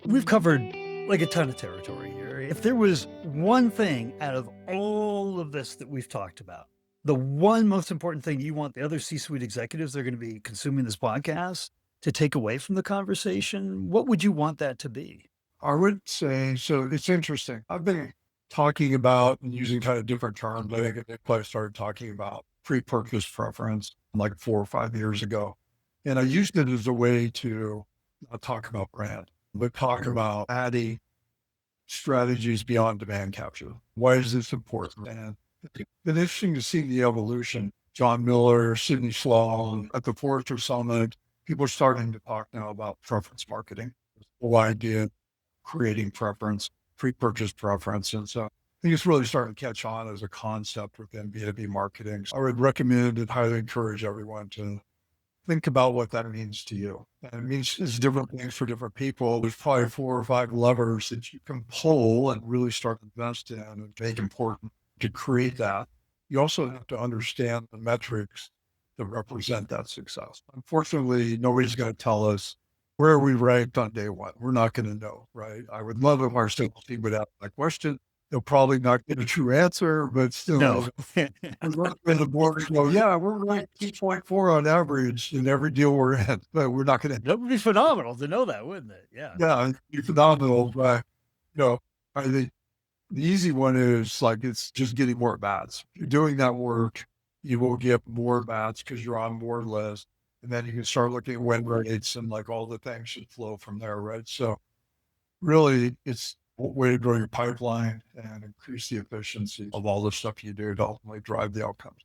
We've covered like a ton of territory here. If there was one thing out of all of this that we've talked about, the one most important thing you want the other C-suite executives that are going to be consuming this podcast to take away from the conversation, what would you want that to be? I would say, so it's interesting. I've been talking about and using kind of different terms. I think I started talking about pre-purchase preference like 4 or 5 years ago. And I used it as a way to not talk about brand, but talk about adding strategies beyond demand capture. Why is this important? And it's been interesting to see the evolution. John Miller, Sidney Sloan at the Forrester Summit, people are starting to talk now about preference marketing. The whole idea of creating preference, pre-purchase preference. And so I think it's really starting to catch on as a concept within B2B marketing. So I would recommend and highly encourage everyone to think about what that means to you. And it means it's different things for different people. There's probably 4 or 5 levers that you can pull and really start to invest in and make important to create that. You also have to understand the metrics that represent that success. Unfortunately, nobody's going to tell us where we ranked on day one. We're not going to know, right? I would love if our sales team would ask that question. They'll probably not get a true answer, but still, No. the board go, yeah, we're ranked 2.4 on average in every deal we're in, but we're not going to. That would be phenomenal to know that, wouldn't it? Yeah. Yeah, it'd be phenomenal. But, I think the easy one is like, it's just getting more at bats. If you're doing that work, you will get more bats because you're on more lists. And then you can start looking at win rates and like all the things should flow from there, right? So really, it's a way to grow your pipeline and increase the efficiency of all the stuff you do to ultimately drive the outcomes.